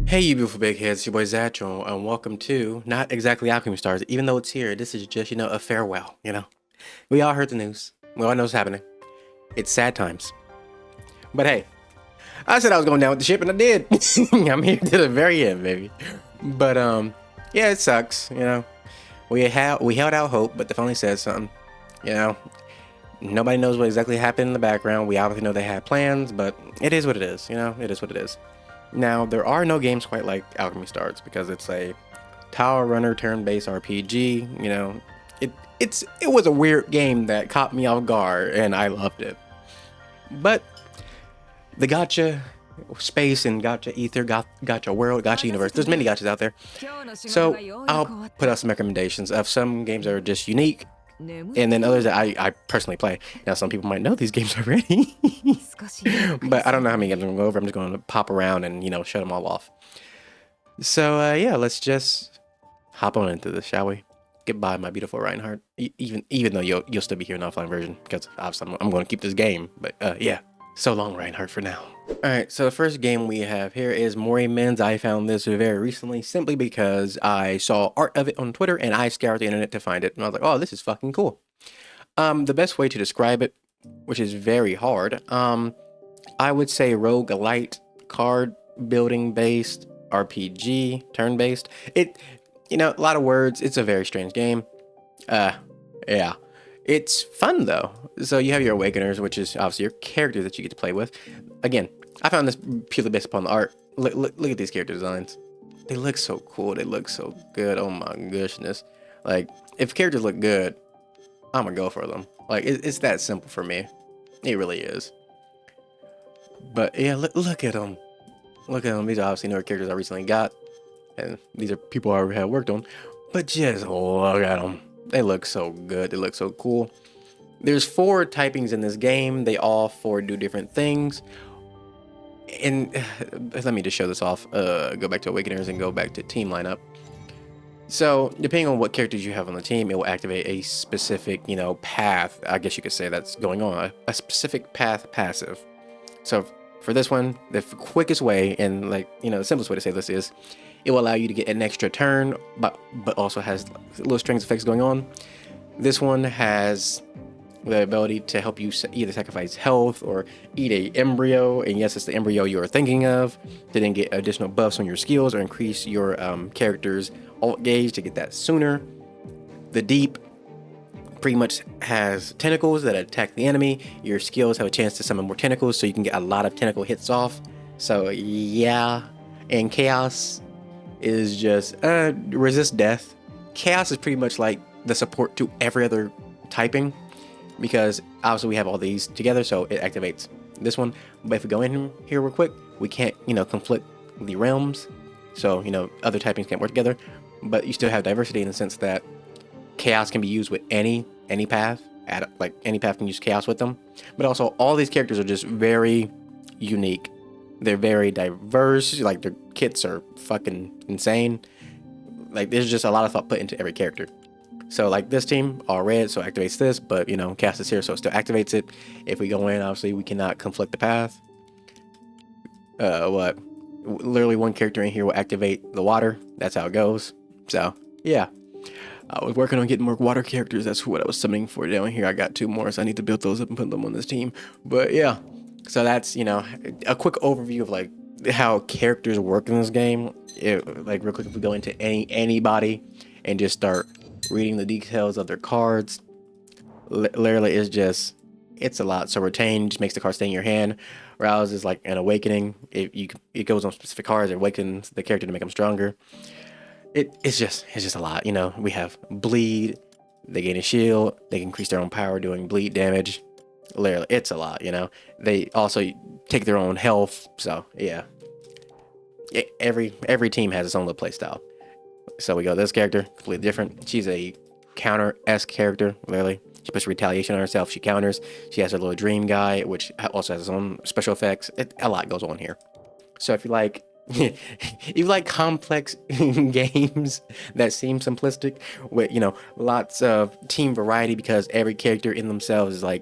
Hey, you beautiful big heads, it's your boy Zatchel, and welcome to not exactly Alchemy Stars, even though it's here. This is just, a farewell. We all heard the news. We all know what's happening. It's sad times. But hey, I said I was going down with the ship, and I did. I'm here to the very end, baby. But, yeah, it sucks. We held out hope, but they finally said something. You know, nobody knows what exactly happened in the background. We obviously know they had plans, but it is what it is. It is what it is. Now, there are no games quite like Alchemy Stars because it's a tower runner turn-based RPG. It was a weird game that caught me off guard and I loved it. But the Gacha space and Gacha ether, Gacha world, Gacha universe, there's many Gachas out there. So I'll put out some recommendations of some games that are just unique and then others that I personally play. Now, some people might know these games already, but I don't know how many games I'm going to go over. I'm just going to pop around and, shut them all off. So, yeah, let's just hop on into this, shall we? Goodbye, my beautiful Reinhardt. Even though you'll still be here in offline version, because obviously I'm going to keep this game. But, yeah, so long, Reinhardt, for now. Alright, so the first game we have here is Morimens. I found this very recently simply because I saw art of it on Twitter and I scoured the internet to find it. And I was like, oh, this is fucking cool. The best way to describe it, which is very hard, I would say roguelite, card building based, RPG, turn based. A lot of words. It's a very strange game. Yeah. It's fun though. So you have your Awakeners, which is obviously your characters that you get to play with. Again, I found this purely based upon the art. Look at these character designs. They look so cool. They look so good. Oh my goodness. Like, if characters look good, I'm gonna go for them. Like, it's that simple for me. It really is. But yeah, look at them. Look at them. These are obviously newer characters I recently got. And these are people I already have worked on. But just look at them. They look so good. They look so cool. There's 4 typings in this game. They all 4 do different things. And let me just show this off. Go back to Awakeners and go back to team lineup. So depending on what characters you have on the team, it will activate a specific, path. I guess you could say that's going on. A specific path passive. So for this one, the quickest way and the simplest way to say this is, it will allow you to get an extra turn, but also has little strings effects going on. This one has the ability to help you either sacrifice health or eat a embryo, and yes, it's the embryo you are thinking of, to then get additional buffs on your skills or increase your character's alt gauge to get that sooner. The deep pretty much has tentacles that attack the enemy. Your skills have a chance to summon more tentacles, so you can get a lot of tentacle hits off. So yeah, and chaos is just resist death. Chaos is pretty much like the support to every other typing, because obviously we have all these together, so it activates this one. But if we go in here real quick, we can't conflict the realms, so other typings can't work together. But you still have diversity in the sense that chaos can be used with any path. Any path can use chaos with them. But also all these characters are just very unique. They're very diverse. Like, their kits are fucking insane. Like, there's just a lot of thought put into every character. So like this team, all red, so it activates this, but cast is here, so it still activates it. If we go in, obviously we cannot conflict the path. Literally one character in here will activate the water. That's how it goes. So yeah, I was working on getting more water characters. That's what I was summoning for down here. I got 2 more, so I need to build those up and put them on this team. But yeah, so that's a quick overview of how characters work in this game. Real quick, if we go into anybody and just start reading the details of their cards, literally it's a lot. So retain just makes the card stay in your hand. Rouse is like an awakening. It goes on specific cards. It awakens the character to make them stronger. It's just a lot. We have bleed. They gain a shield. They can increase their own power doing bleed damage. Literally, it's a lot. They also take their own health. So yeah, every team has its own little play style. So we go this character, completely different. She's a counter-esque character, literally. She puts retaliation on herself. She counters. She has her little dream guy, which also has its own special effects. A lot goes on here. So if you like if you like complex games that seem simplistic with lots of team variety, because every character in themselves is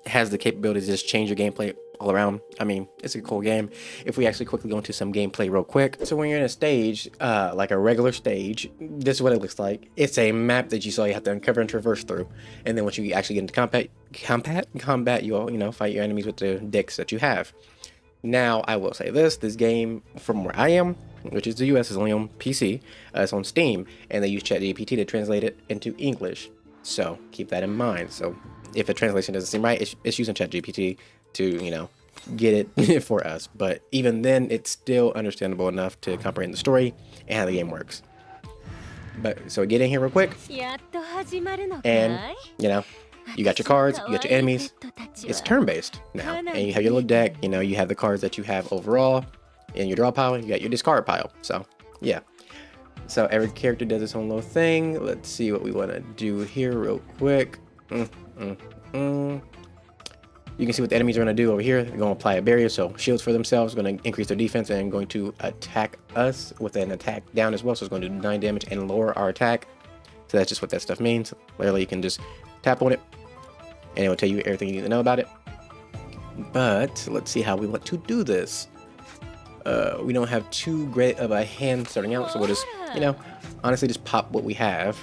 has the capability to just change your gameplay all around. I mean, it's a cool game. If we actually quickly go into some gameplay real quick. So when you're in a stage, like a regular stage, this is what it looks like. It's a map that you saw you have to uncover and traverse through. And then once you actually get into combat, you'll, you know, fight your enemies with the decks that you have. Now, I will say this game, from where I am, which is the US, is only on PC, it's on Steam, and they use ChatGPT to translate it into English. So keep that in mind. So if a translation doesn't seem right, it's using ChatGPT to, you know, get it for us. But even then, it's still understandable enough to comprehend the story and how the game works. But so get in here real quick, and you know, you got your cards, you got your enemies. It's turn-based now, and you have your little deck. You know, you have the cards that you have overall in your draw pile. You got your discard pile. So yeah. So every character does its own little thing. Let's see what we want to do here real quick. You can see what the enemies are going to do over here. They're going to apply a barrier, so shields for themselves, going to increase their defense, and going to attack us with an attack down as well. So it's going to do 9 damage and lower our attack. So that's just what that stuff means. Literally, you can just tap on it, and it will tell you everything you need to know about it. But let's see how we want to do this. We don't have too great of a hand starting out, so we'll just, you know, honestly just pop what we have.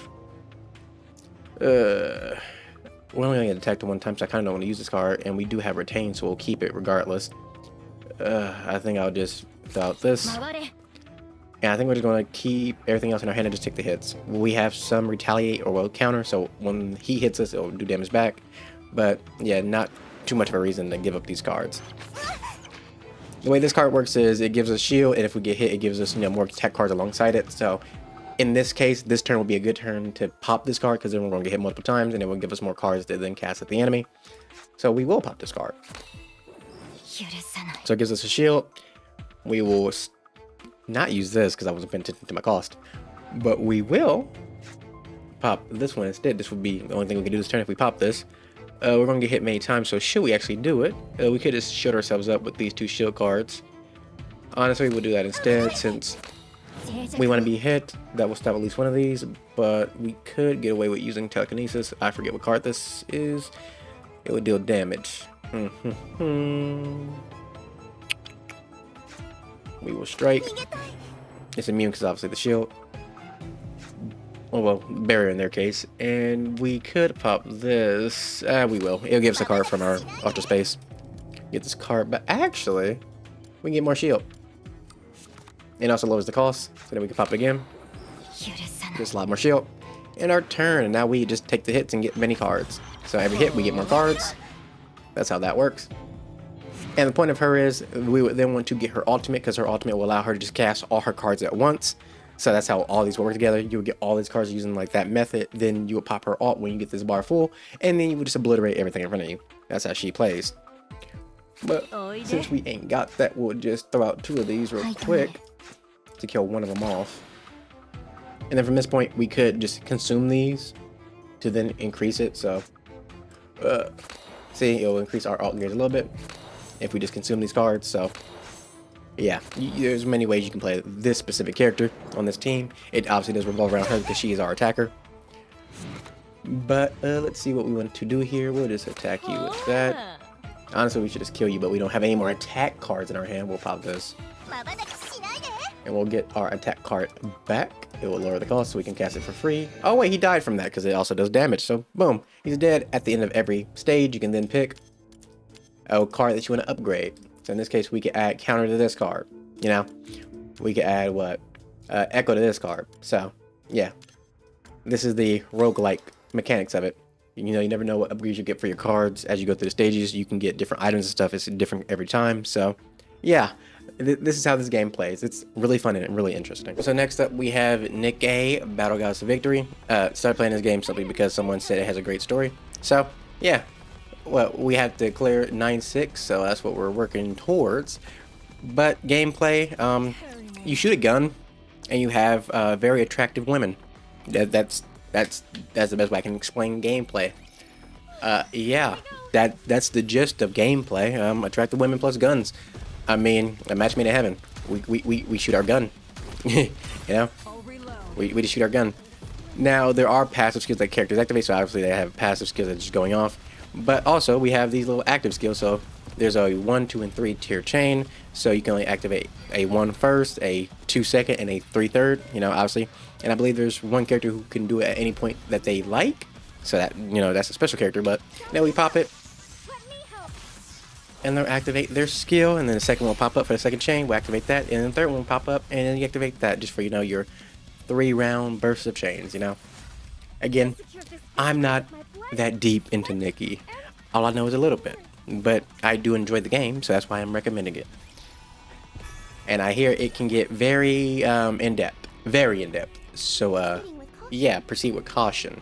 We're only going to get attacked one time, so I kind of don't want to use this card, and we do have retain, so we'll keep it regardless. I think I'll just fill out this. And I think we're just going to keep everything else in our hand and just take the hits. We have some retaliate or will counter, so when he hits us, it'll do damage back. But yeah, not too much of a reason to give up these cards. The way this card works is it gives us shield, and if we get hit, it gives us, you know, more attack cards alongside it. So in this case, this turn will be a good turn to pop this card, because then we're going to get hit multiple times, and it will give us more cards to then cast at the enemy. So we will pop this card. So it gives us a shield. We will not use this because I wasn't paying attention to my cost, but we will pop this one instead. This would be the only thing we can do this turn if we pop this. We're going to get hit many times, so should we actually do it, we could just shield ourselves up with these 2 shield cards. Honestly, we'll do that instead, since we want to be hit. That will stop at least one of these, but we could get away with using telekinesis. I forget what card this is. It would deal damage. We will strike. It's immune because obviously the shield. Oh well, barrier in their case. And we could pop this. We will. It'll give us a card from our ultra space. Get this card, but actually, we can get more shield. It also lowers the cost, so then we can pop it again. Just a lot more shield. And our turn, and now we just take the hits and get many cards. So every hit, we get more cards. That's how that works. And the point of her is, we would then want to get her ultimate, because her ultimate will allow her to just cast all her cards at once. So that's how all these work together. You would get all these cards using like that method. Then you would pop her ult when you get this bar full, and then you would just obliterate everything in front of you. That's how she plays. But since we ain't got that, we'll just throw out 2 of these real quick to kill one of them off. And then from this point, we could just consume these to then increase it. So, see, it'll increase our alt gears a little bit if we just consume these cards. So, yeah, there's many ways you can play this specific character on this team. It obviously does revolve around her because she is our attacker. But let's see what we want to do here. We'll just attack you with that. Honestly, we should just kill you, but we don't have any more attack cards in our hand. We'll pop this. And we'll get our attack card back. It will lower the cost so we can cast it for free. Oh wait, he died from that because it also does damage. So boom, he's dead. At the end of every stage, you can then pick a card that you want to upgrade. So in this case, we could add counter to this card. You know, we could add what? Echo to this card. So yeah, this is the roguelike mechanics of it. You know, you never know what upgrades you get for your cards. As you go through the stages, you can get different items and stuff. It's different every time. So yeah, this is how this game plays. It's really fun and really interesting. So next up, we have Nikke, Battle Goddess of Victory. Started playing this game simply because someone said it has a great story. So yeah, well, we have to clear 9-6, so that's what we're working towards. But gameplay, you shoot a gun, and you have very attractive women. That's the best way I can explain gameplay. Yeah, that's the gist of gameplay. Attractive women plus guns. I mean, a match made in heaven. We shoot our gun. You know, we just shoot our gun. Now there are passive skills that characters activate, so obviously they have passive skills that are just going off. But also we have these little active skills. So there's a 1, 2, and 3 tier chain, so you can only activate a 1 first, a 2 second, and a 3 third, you know, obviously. And I believe there's one character who can do it at any point that they like, so that, you know, that's a special character. But now we pop it, and they'll activate their skill, and then the second one will pop up for the second chain, we'll activate that, and then the third one will pop up, and then you activate that, just for, you know, your 3-round bursts of chains, you know. Again, I'm not that deep into Nikke. All I know is a little bit, but I do enjoy the game, so that's why I'm recommending it. And I hear it can get very in-depth, very in-depth. So yeah, proceed with caution.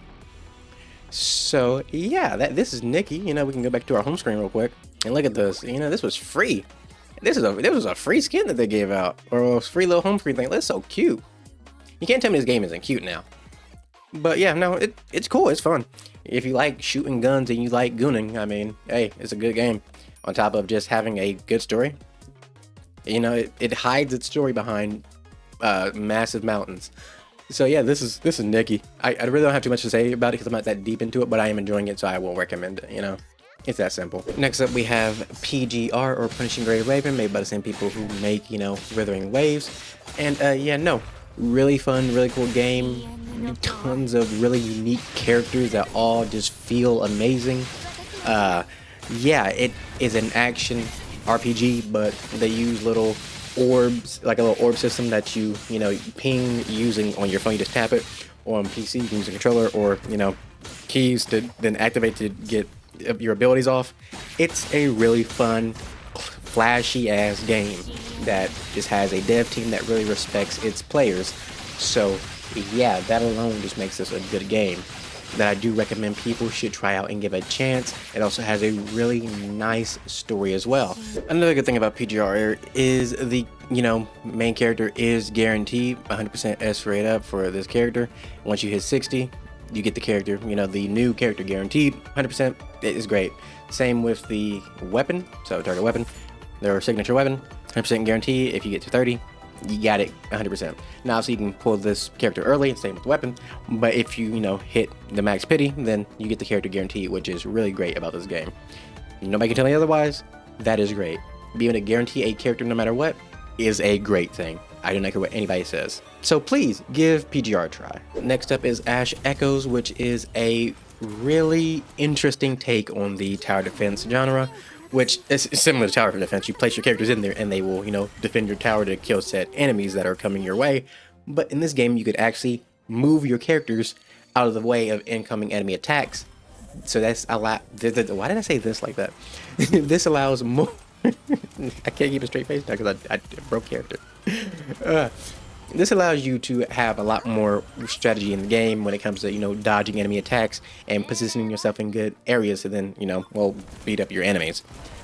So yeah, this is Nikke. You know, we can go back to our home screen real quick and look at this. You know, this was free. This was a free skin that they gave out, or a free little home screen thing. That's so cute. You can't tell me this game isn't cute now. But yeah, no, it's cool. It's fun. If you like shooting guns and you like gooning, I mean, hey, it's a good game. On top of just having a good story, you know, it hides its story behind massive mountains. So yeah, this is Nikke. I really don't have too much to say about it because I'm not that deep into it, but I am enjoying it, so I will recommend it. You know, it's that simple. Next up, we have PGR, or Punishing Grey Raven, made by the same people who make, you know, Wuthering Waves. And yeah, no, really fun, really cool game. Tons of really unique characters that all just feel amazing. Yeah, it is an action RPG, but they use little orbs, like a little orb system that you know, ping using on your phone. You just tap it, or on PC you can use a controller, or, you know, keys to then activate to get your abilities off. It's a really fun, flashy ass game that just has a dev team that really respects its players. So yeah, that alone just makes this a good game that I do recommend people should try out and give a chance. It also has a really nice story as well. Another good thing about PGR is the, you know, main character is guaranteed 100% S rate up for this character. Once you hit 60, you get the character, you know, the new character guaranteed 100%. It is great. Same with the weapon, so target weapon, their signature weapon, 100% guarantee. If you get to 30, you got it 100%. Now, so you can pull this character early, same with the weapon, but if you know, hit the max pity, then you get the character guarantee, which is really great about this game. Nobody can tell me otherwise. That is great. Being able to guarantee a character no matter what is a great thing. I do not care what anybody says. So please give PGR a try. Next up is Ash Echoes, which is a really interesting take on the tower defense genre, which is similar to tower defense. You place your characters in there and they will, you know, defend your tower to kill set enemies that are coming your way. But in this game, you could actually move your characters out of the way of incoming enemy attacks. So that's a lot. Why did I say this like that? This allows more. I can't keep a straight face now because I broke character. This allows you to have a lot more strategy in the game when it comes to, you know, dodging enemy attacks and positioning yourself in good areas to then, you know, well, beat up your enemies.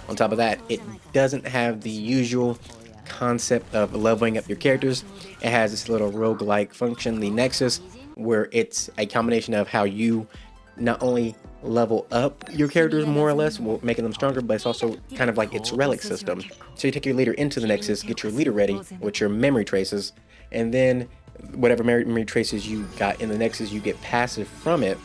On top of that, it doesn't have the usual concept of leveling up your characters. It has this little roguelike function, the Nexus, where it's a combination of how you not only level up your characters more or less, making them stronger, but it's also kind of like its relic system. So you take your leader into the Nexus, get your leader ready with your memory traces, and then whatever memory traces you got in the Nexus, you get passive from it,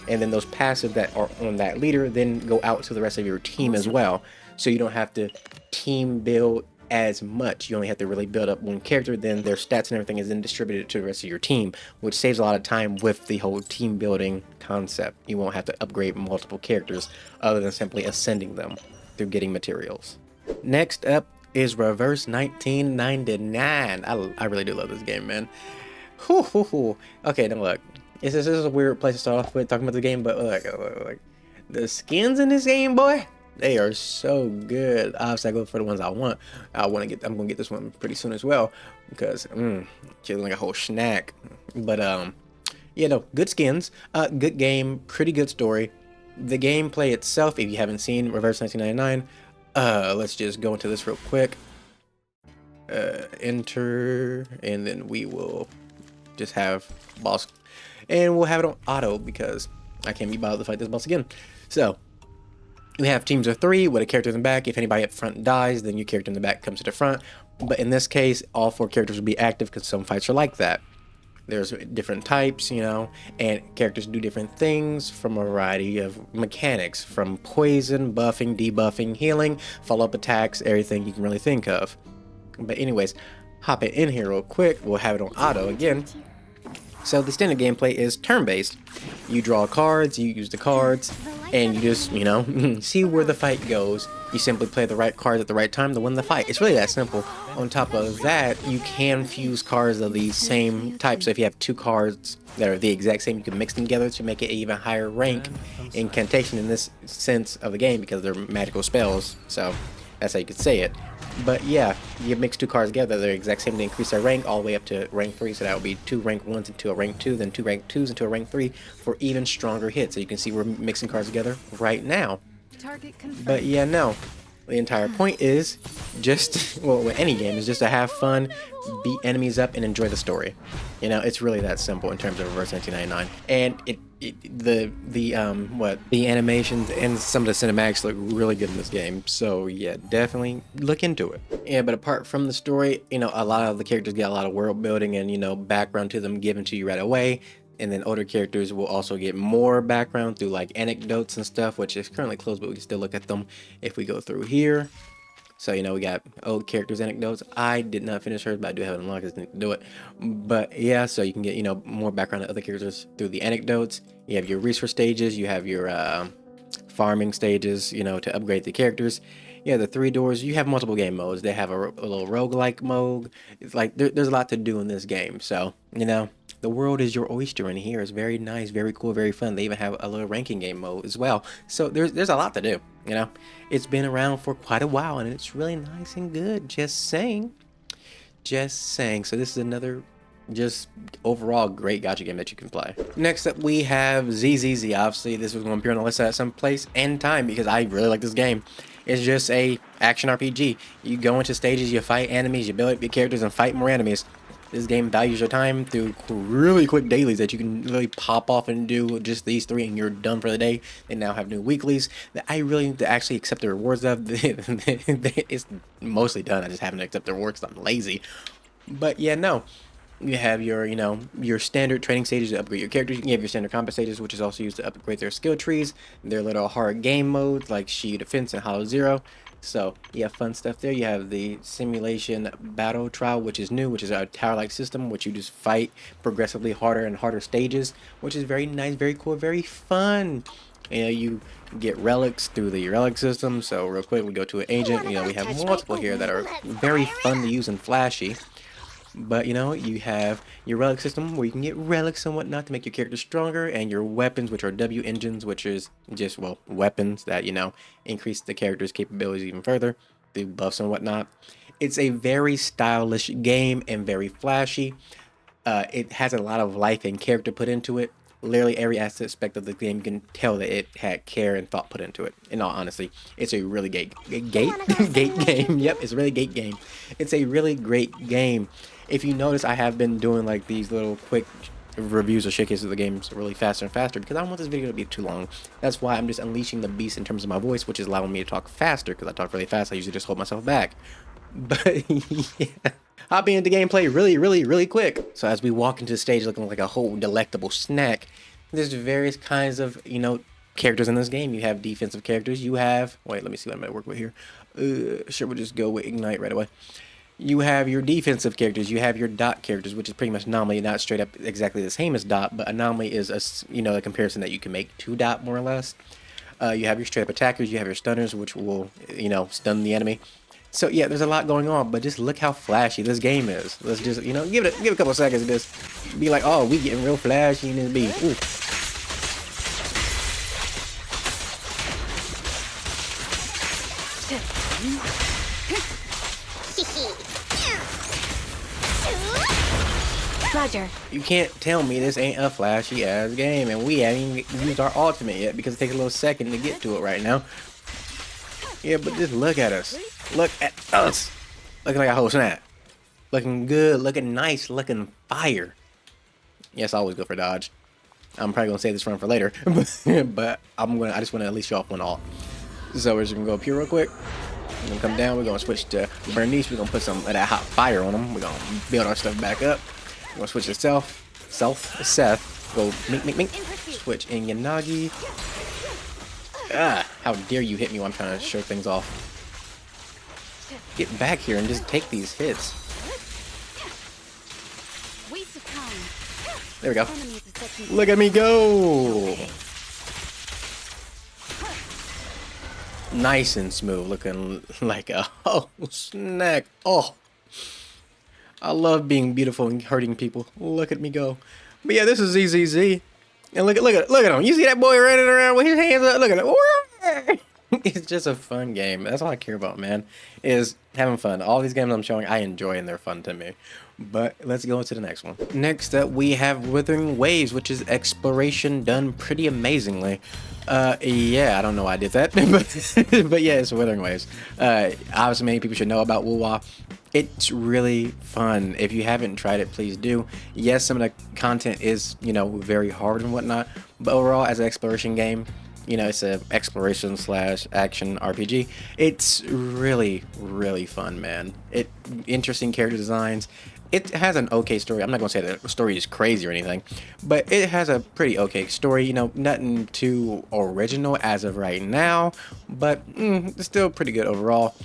and then those passive that are on that leader then go out to the rest of your team as well. So you don't have to team build as much. You only have to really build up one character, then their stats and everything is then distributed to the rest of your team, which saves a lot of time with the whole team building concept. You won't have to upgrade multiple characters other than simply ascending them through getting materials. Next up is Reverse 1999. I really do love this game, man. Okay, now look, this is a weird place to start off with talking about the game, but look, the skins in this game, boy, they are so good. Obviously, I go for the ones I want. I'm gonna get this one pretty soon as well because feeling like a whole snack. But yeah, no, good skins, good game, pretty good story. The gameplay itself, if you haven't seen Reverse 1999, let's just go into this real quick. Enter, and then we will just have boss, and we'll have it on auto because I can't be bothered to fight this boss again. So we have teams of 3 with a character in the back. If anybody up front dies, then your character in the back comes to the front. But in this case, all 4 characters will be active because some fights are like that. There's different types, you know, and characters do different things from a variety of mechanics, from poison, buffing, debuffing, healing, follow-up attacks, everything you can really think of. But anyways, hop it in here real quick. We'll have it on auto again. So the standard gameplay is turn-based. You draw cards, you use the cards, and you just, you know, see where the fight goes. You simply play the right cards at the right time to win the fight. It's really that simple. On top of that, you can fuse cards of the same type. So if you have two cards that are the exact same, you can mix them together to make it an even higher rank incantation in this sense of the game, because they're magical spells. So that's how you could say it. But yeah, you mix two cards together, they're the exact same to increase their rank all the way up to rank 3. So that would be 2 rank 1s into a rank 2, then 2 rank 2s into a rank 3 for even stronger hits. So you can see we're mixing cards together right now. But yeah, no. The entire point is just, well, with any game, is just to have fun, beat enemies up, and enjoy the story. You know, it's really that simple in terms of Reverse 1999. And the animations and some of the cinematics look really good in this game. So yeah, definitely look into it. Yeah, but apart from the story, you know, a lot of the characters get a lot of world building and, you know, background to them given to you right away. And then older characters will also get more background through like anecdotes and stuff, which is currently closed, but we can still look at them if we go through here. So, you know, we got old characters anecdotes. I did not finish hers, but I do have it unlocked, I didn't do it. But yeah, so you can get, you know, more background on other characters through the anecdotes. You have your resource stages, you have your farming stages, you know, to upgrade the characters. Yeah, the 3 doors, you have multiple game modes. They have a little roguelike mode. It's like there's a lot to do in this game. So, you know, the world is your oyster in here. It's very nice, very cool, very fun. They even have a little ranking game mode as well. So there's a lot to do, you know. It's been around for quite a while and it's really nice and good. Just saying. Just saying. So this is another just overall great gacha game that you can play. Next up we have ZZZ. Obviously this was going to appear on the list at some place and time because I really like this game. It's just a action RPG. You go into stages, you fight enemies, you build up your characters and fight more enemies. This game values your time through really quick dailies that you can really pop off and do just these 3 and you're done for the day. They now have new weeklies that I really need to actually accept the rewards of. It's mostly done. I just haven't accepted the rewards because I'm lazy. But yeah, no. You have your, you know, your standard training stages to upgrade your characters. You have your standard combat stages, which is also used to upgrade their skill trees. Their little hard game modes like Shield Defense and Hollow Zero. So you have fun stuff there. You have the simulation battle trial, which is new, which is a tower-like system, which you just fight progressively harder and harder stages, which is very nice, very cool, very fun. You know, you get relics through the relic system. So real quick, we go to an agent. You know, we have multiple here that are very fun to use and flashy. But, you know, you have your relic system where you can get relics and whatnot to make your character stronger, and your weapons, which are W engines, which is just, well, weapons that, you know, increase the character's capabilities even further through buffs and whatnot. It's a very stylish game and very flashy. It has a lot of life and character put into it. Literally every aspect of the game, you can tell that it had care and thought put into it. In all honesty, it's a really gate game. Yep, it's a really great game. It's a really great game. If you notice, I have been doing like these little quick reviews or showcases of the games really faster and faster because I don't want this video to be too long. That's why I'm just unleashing the beast in terms of my voice, which is allowing me to talk faster because I talk really fast. I usually just hold myself back. But yeah, hopping into gameplay really quick. So as we walk into the stage looking like a whole delectable snack, there's various kinds of, you know, characters in this game. You have defensive characters. You have, wait, let me see what I'm gonna work with here. Sure, we'll just go with Ignite right away. You have your defensive characters. You have your dot characters, which is pretty much Anomaly, not straight up exactly the same as dot, but Anomaly is a, you know, a comparison that you can make to dot more or less. You have your straight up attackers. You have your stunners, which will, you know, stun the enemy. So yeah, there's a lot going on, but just look how flashy this game is. Let's just, you know, give it a couple of seconds of this. Be like, oh, we getting real flashy in this beat. Ooh. Roger. You can't tell me this ain't a flashy ass game, and we haven't even used our ultimate yet because it takes a little second to get to it right now. Yeah, but just look at us. Look at us. Looking like a whole snap. Looking good, looking nice, looking fire. Yes, I always go for dodge. I'm probably gonna save this run for later, but I just want to at least show off one alt. So we're just gonna go up here real quick. We're gonna come down. We're gonna switch to Bernice. We're gonna put some of that hot fire on them. We're gonna build our stuff back up. We're gonna switch to self. Seth, go mink. Switch in Yanagi. Ah, how dare you hit me while I'm trying to show things off. Get back here and just take these hits. There we go. Look at me go! Nice and smooth, looking like a snack. Oh, I love being beautiful and hurting people. Look at me go. But yeah, this is ZZZ. And look at him. You see that boy running around with his hands up? Look at him. It's just a fun game. That's all I care about, man, is having fun. All these games I'm showing, I enjoy and they're fun to me. But let's go into the next one. Next up, we have Wuthering Waves, which is exploration done pretty amazingly. Yeah, I don't know why I did that, but yeah, it's Wuthering Waves. Obviously, many people should know about Wuwa. It's really fun. If you haven't tried it, please do. Yes, some of the content is, you know, very hard and whatnot, but overall, as an exploration game, you know, it's a exploration / action RPG. It's really, really fun, man. Interesting character designs. It has an okay story. I'm not gonna say that the story is crazy or anything, but it has a pretty okay story. You know, nothing too original as of right now, but it's still pretty good overall.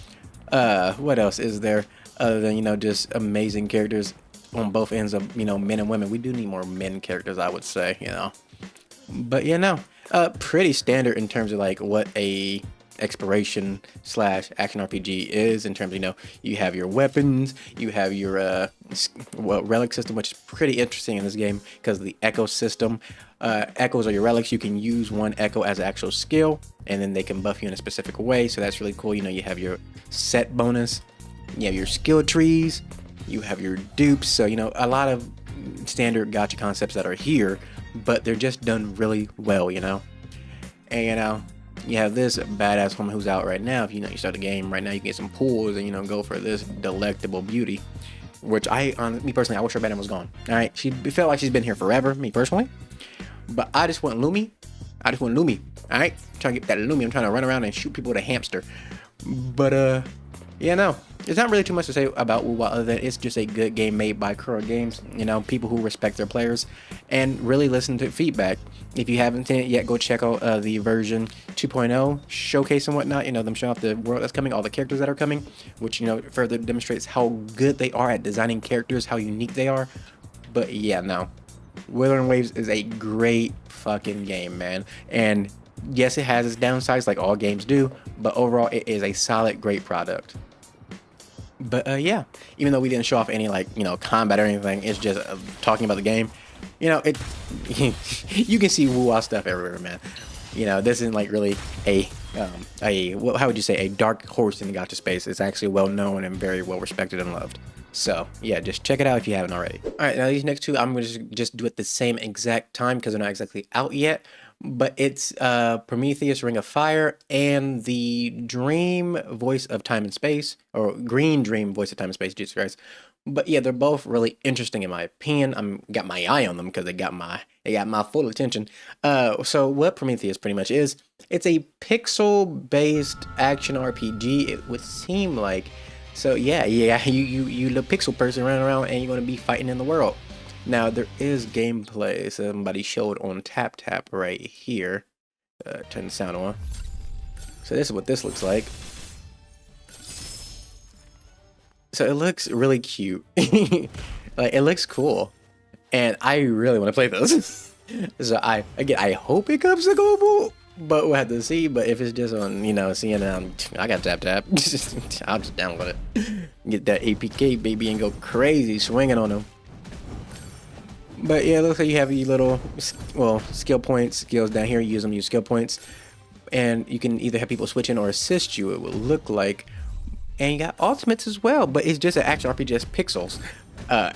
What else is there other than, you know, just amazing characters on both ends of, you know, men and women? We do need more men characters, I would say, you know. But yeah, no, pretty standard in terms of like what a exploration / action RPG is, in terms of, you know, you have your weapons, you have your relic system, which is pretty interesting in this game because of the echo system. Echoes are your relics. You can use one echo as an actual skill, and then they can buff you in a specific way, so that's really cool. You know, you have your set bonus, you have your skill trees, you have your dupes, so, you know, a lot of standard gacha concepts that are here, but they're just done really well, you know. And, you know, you have this badass woman who's out right now. If you know, you start the game right now, you can get some pulls and, you know, go for this delectable beauty, which me personally, I wish her banner was gone. All right, she felt like she's been here forever, me personally, but I just want Lumi. All right, trying to get that Lumi. I'm trying to run around and shoot people with a hamster. But yeah, no, there's not really too much to say about Wuwa other than it's just a good game made by Kuro Games. You know, people who respect their players and really listen to feedback. If you haven't seen it yet, go check out the version 2.0 showcase and whatnot. You know, them showing off the world that's coming, all the characters that are coming, which, you know, further demonstrates how good they are at designing characters, how unique they are. But yeah, no, Wuthering Waves is a great fucking game, man. And yes, it has its downsides like all games do, but overall it is a solid, great product. But yeah, even though we didn't show off any, like, you know, combat or anything, it's just talking about the game. You know, you can see Wuwa stuff everywhere, man. You know, this isn't like really how would you say, a dark horse in the gacha space. It's actually well known and very well respected and loved. So yeah, just check it out if you haven't already. All right, now these next two I'm gonna just do at the same exact time because they're not exactly out yet. But it's Prometheus Ring of Fire and the Dream Voice of Time and Space, or Green Dream Voice of Time and Space, Jesus Christ. But yeah, they're both really interesting in my opinion. I'm got my eye on them because they got my full attention. So what Prometheus pretty much is, it's a pixel-based action RPG. It would seem like. So yeah, you the pixel person running around and you're gonna be fighting in the world. Now there is gameplay. Somebody showed on Tap right here. Turn the sound on. So this is what this looks like. So it looks really cute. Like, it looks cool, and I really want to play this. So I hope it comes to global, but we'll have to see. But if it's just on, you know, CNN, I got Tap. I'll just download it, get that APK baby, and go crazy swinging on them. But yeah, it looks like you have your little, well, skill points, skills down here. You use them, use skill points, and you can either have people switch in or assist you. It will look like, and you got ultimates as well. But it's just an action RPG, just pixels.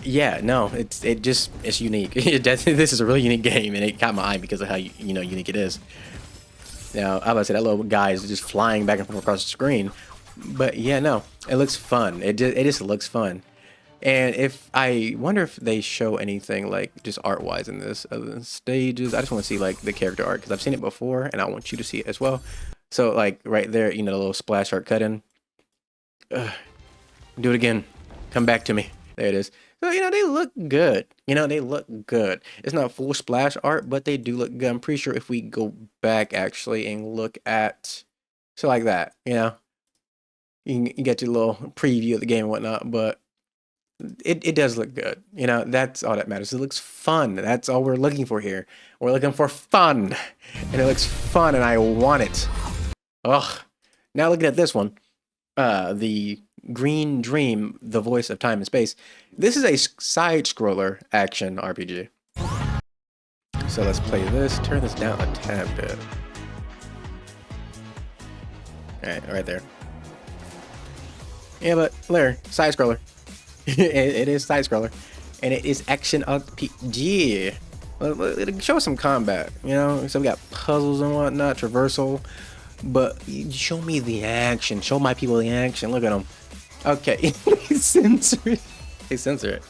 Yeah, no, it's unique. This is a really unique game, and it caught my eye because of how unique it is. Now, I'm about to say that little guy is just flying back and forth across the screen, but yeah, no, it looks fun. It just looks fun. And if I wonder if they show anything like just art wise in this stages, I just want to see like the character art because I've seen it before and I want you to see it as well. So like right there, you know, the little splash art cut in. Do it again. Come back to me. There it is. So, they look good. They look good. It's not full splash art, but they do look good. I'm pretty sure if we go back actually and look at, so like that, you get your little preview of the game and whatnot, but it does look good. That's all that matters. It looks fun. That's all we're looking for here. We're looking for fun. And it looks fun and I want it. Ugh. Now looking at this one, the Green Dream, the voice of time and space. This is a side-scroller action RPG. So let's play this. Turn this down a tad bit. Alright, right there. Yeah, but there, side-scroller. it is side-scroller. And it is action RPG. Show us some combat, So we got puzzles and whatnot, traversal. But show me the action. Show my people the action. Look at them. Okay. They censor it. They censor it.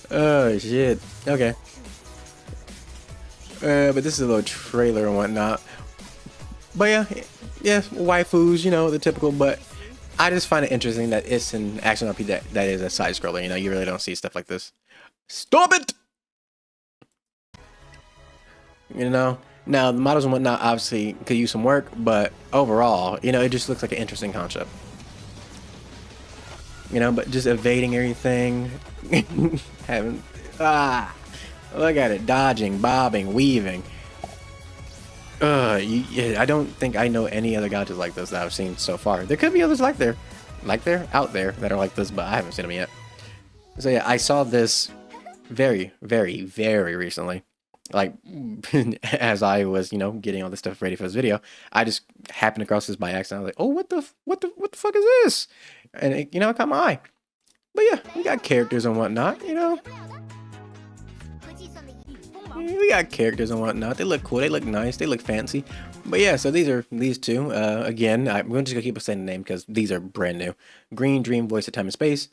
Oh, shit. Okay. But this is a little trailer and whatnot. But yeah, waifus, the typical. But I just find it interesting that it's an action RPG that is a side-scroller. You really don't see stuff like this. Stop it! Now, the models and whatnot obviously could use some work, but overall, it just looks like an interesting concept. But just evading everything, having, look at it, dodging, bobbing, weaving. I don't think I know any other gachas like this that I've seen so far. There could be others out there that are like this, but I haven't seen them yet. So yeah, I saw this very, very, very recently. Like, as I was, getting all this stuff ready for this video, I just happened across this by accident. I was like, oh, what the fuck is this? And it caught my eye. But yeah, we got characters and whatnot, We got characters and whatnot. They look cool. They look nice. They look fancy. But yeah, so these two. Again, I'm just gonna keep saying the name because these are brand new. Green Dream, Voice of Time and Space,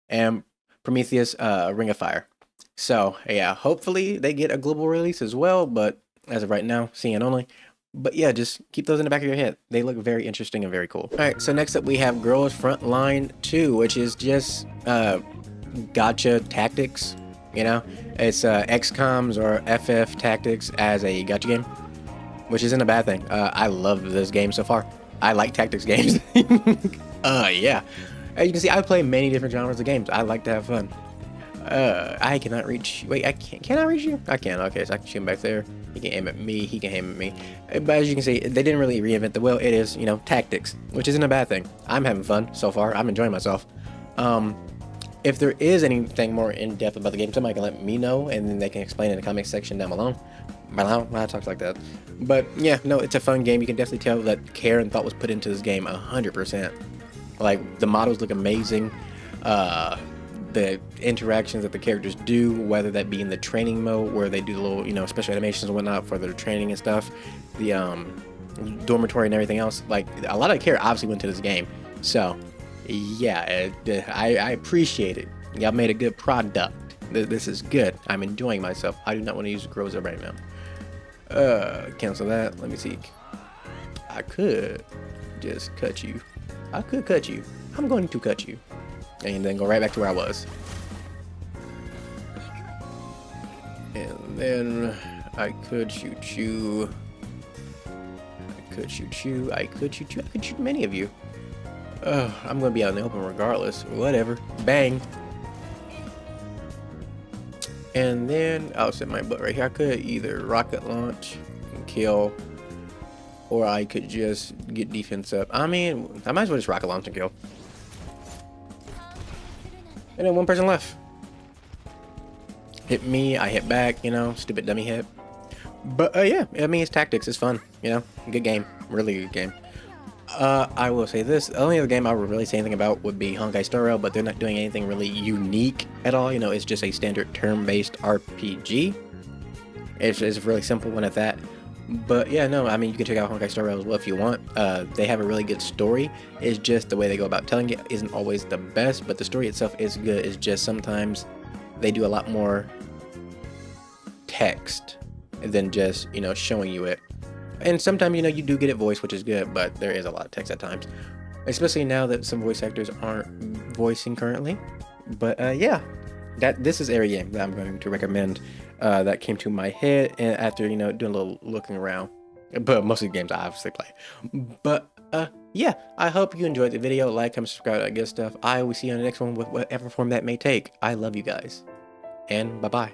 and Prometheus, Ring of Fire. So yeah, hopefully they get a global release as well, but as of right now, CN only. But yeah, just keep those in the back of your head. They look very interesting and very cool. All right, so next up we have Girls Frontline 2, which is just gacha tactics. It's XCOMs or FF tactics as a gacha game, which isn't a bad thing. I love this game so far. I like tactics games. Yeah. As you can see, I play many different genres of games. I like to have fun. I cannot reach. Wait, I can't. Can I reach you? I can. Okay, so I can shoot him back there. He can aim at me. He can aim at me. But as you can see, they didn't really reinvent the wheel. It is, tactics, which isn't a bad thing. I'm having fun so far. I'm enjoying myself. If there is anything more in depth about the game, somebody can let me know, and then they can explain in the comment section down below. I talk like that. But yeah, no, it's a fun game. You can definitely tell that care and thought was put into this game 100%. Like, the models look amazing. The interactions that the characters do, whether that be in the training mode where they do the little, special animations and whatnot for their training and stuff, the dormitory and everything else. Like, a lot of care obviously went to this game. So yeah, I appreciate it. Y'all made a good product. This is good. I'm enjoying myself. I do not want to use Groza right now. Cancel that. Let me see. I could just cut you. I could cut you. I'm going to cut you. And then go right back to where I was. And then I could shoot you. I could shoot you. I could shoot you. I could shoot many of you. I'm gonna be out in the open regardless. Whatever. Bang. And then I'll set my butt right here. I could either rocket launch and kill, or I could just get defense up. I mean, I might as well just rocket launch and kill. And then one person left. Hit me, I hit back, stupid dummy hit. But yeah, I mean, it's tactics, it's fun, good game, really good game. I will say this, the only other game I would really say anything about would be Honkai Star Rail, but they're not doing anything really unique at all, it's just a standard turn-based RPG. It's a really simple one at that. But yeah, no, I mean, you can check out Honkai Star Rail as well if you want. They have a really good story. It's just the way they go about telling it isn't always the best, but the story itself is good. It's just sometimes they do a lot more text than just, showing you it. And sometimes, you do get it voiced, which is good, but there is a lot of text at times. Especially now that some voice actors aren't voicing currently. But yeah, this is every game that I'm going to recommend that came to my head and after doing a little looking around. But most of the games I obviously play. But yeah, I hope you enjoyed the video. Like, comment, subscribe, that good stuff. I will see you on the next one with whatever form that may take. I love you guys, and bye bye.